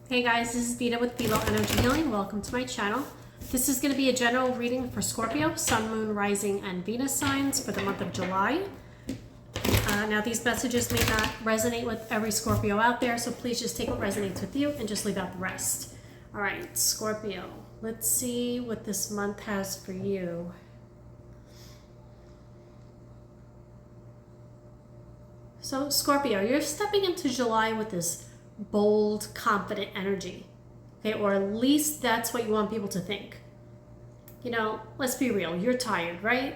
Hey guys, this is Vita with ViLo Energy Healing. Welcome to my channel. This is going to be a general reading for Scorpio, Sun, Moon, Rising, and Venus signs for the month of July. Now these messages may not resonate with every Scorpio out there, so please just take what resonates with you and just leave out the rest. All right, Scorpio, let's see what this month has for you. So Scorpio, you're stepping into July with this bold, confident energy, okay? Or at least that's what you want people to think. You know, let's be real, you're tired, right?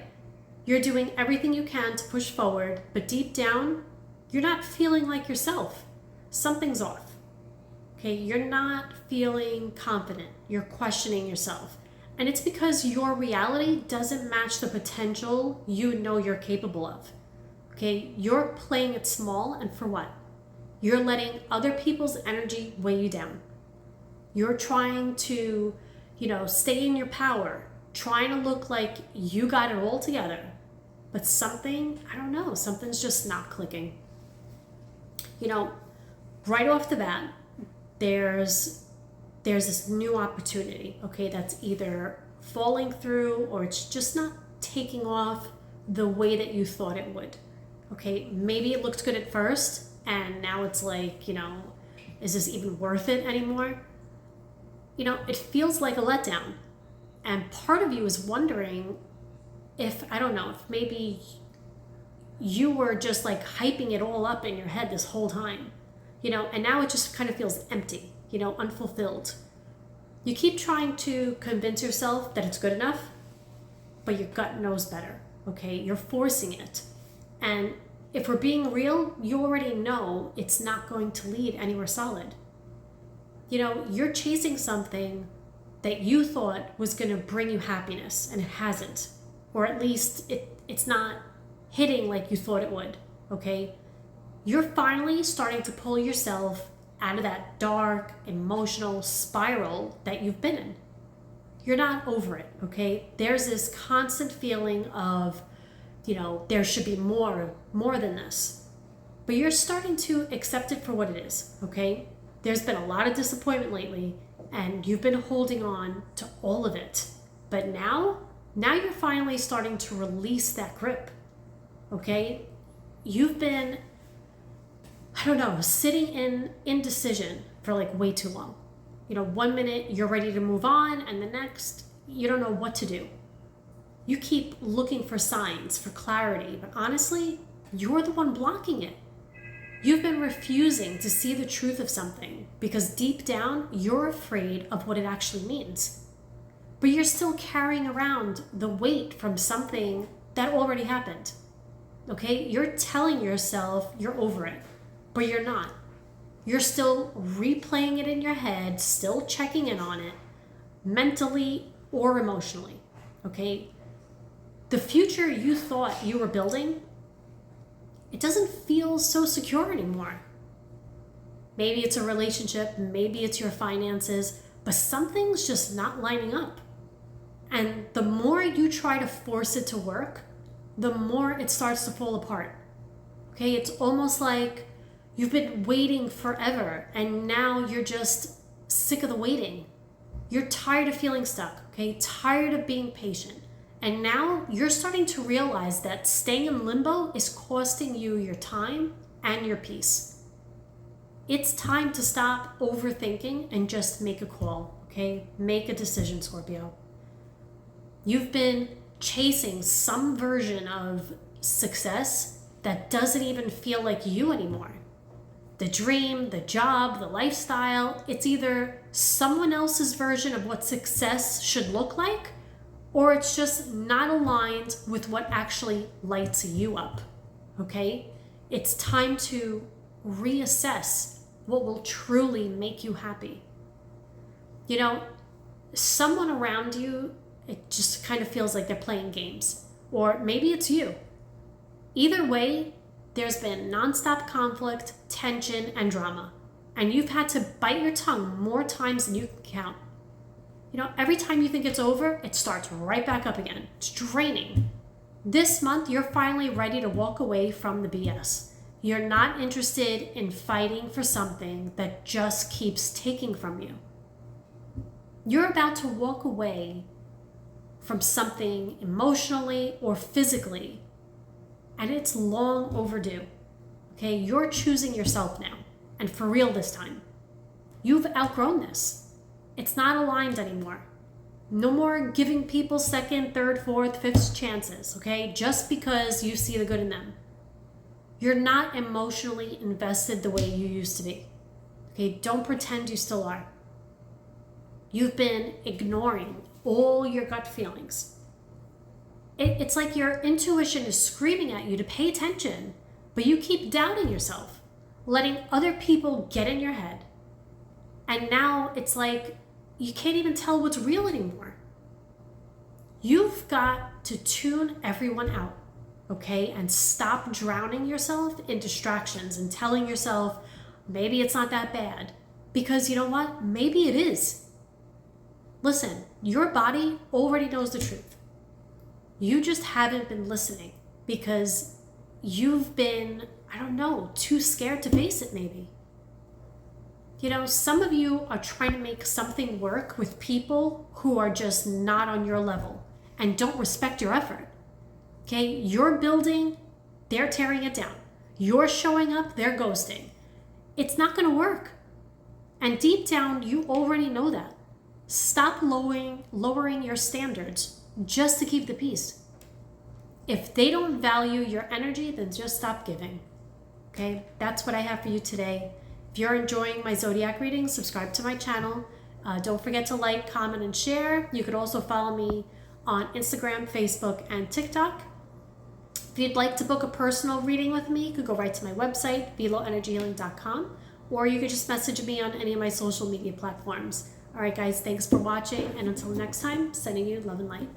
You're doing everything you can to push forward, but deep down, you're not feeling like yourself. Something's off, okay? You're not feeling confident. You're questioning yourself. And it's because your reality doesn't match the potential you know you're capable of, okay? You're playing it small, and for what? You're letting other people's energy weigh you down. You're trying to, stay in your power, trying to look like you got it all together. But something, I don't know, something's just not clicking. Right off the bat, there's this new opportunity, okay, that's either falling through or it's just not taking off the way that you thought it would. Okay, maybe it looked good at first, and now it's like, is this even worth it anymore? It feels like a letdown. And part of you is wondering if maybe you were just like hyping it all up in your head this whole time, and now it just kind of feels empty, unfulfilled. You keep trying to convince yourself that it's good enough, but your gut knows better, okay? You're forcing it. And if we're being real, you already know it's not going to lead anywhere solid. You're chasing something that you thought was going to bring you happiness, and it hasn't. Or at least it's not hitting like you thought it would, okay? You're finally starting to pull yourself out of that dark, emotional spiral that you've been in. You're not over it, okay? There's this constant feeling of, there should be more than this. But you're starting to accept it for what it is, okay? There's been a lot of disappointment lately, and you've been holding on to all of it. But now you're finally starting to release that grip, okay? You've been, sitting in indecision for like way too long. 1 minute you're ready to move on, and the next you don't know what to do. You keep looking for signs, for clarity, but honestly, you're the one blocking it. You've been refusing to see the truth of something because deep down, you're afraid of what it actually means. But you're still carrying around the weight from something that already happened. Okay? You're telling yourself you're over it, but you're not. You're still replaying it in your head, still checking in on it, mentally or emotionally. Okay? The future you thought you were building, it doesn't feel so secure anymore. Maybe it's a relationship, maybe it's your finances, but something's just not lining up. And the more you try to force it to work, the more it starts to fall apart. Okay, it's almost like you've been waiting forever and now you're just sick of the waiting. You're tired of feeling stuck, okay? Tired of being patient. And now you're starting to realize that staying in limbo is costing you your time and your peace. It's time to stop overthinking and just make a call, okay? Make a decision, Scorpio. You've been chasing some version of success that doesn't even feel like you anymore. The dream, the job, the lifestyle, it's either someone else's version of what success should look like, or it's just not aligned with what actually lights you up, okay? It's time to reassess what will truly make you happy. Someone around you, it just kind of feels like they're playing games, or maybe it's you. Either way, there's been nonstop conflict, tension, and drama, and you've had to bite your tongue more times than you can count. Every time you think it's over, it starts right back up again. It's draining. This month, you're finally ready to walk away from the BS You're not interested in fighting for something that just keeps taking from you. You're about to walk away from something emotionally or physically, and it's long overdue. Okay, you're choosing yourself now, and for real this time. You've outgrown this. It's not aligned anymore. No more giving people second, third, fourth, fifth chances, okay? Just because you see the good in them. You're not emotionally invested the way you used to be. Okay, don't pretend you still are. You've been ignoring all your gut feelings. It's like your intuition is screaming at you to pay attention, but you keep doubting yourself, letting other people get in your head. And now it's like you can't even tell what's real anymore. You've got to tune everyone out, okay? And stop drowning yourself in distractions and telling yourself, maybe it's not that bad. Because you know what? Maybe it is. Listen, your body already knows the truth. You just haven't been listening because you've been, I don't know, too scared to face it maybe. You know, some of you are trying to make something work with people who are just not on your level and don't respect your effort. Okay, you're building, they're tearing it down. You're showing up, they're ghosting. It's not going to work. And deep down, you already know that. Stop lowering your standards just to keep the peace. If they don't value your energy, then just stop giving. Okay, that's what I have for you today. If you're enjoying my zodiac reading, subscribe to my channel. Don't forget to like, comment, and share. You could also follow me on Instagram, Facebook, and TikTok. If you'd like to book a personal reading with me, you could go right to my website, ViLoEnergyHealing.com, or you could just message me on any of my social media platforms. All right, guys, thanks for watching, and until next time, sending you love and light.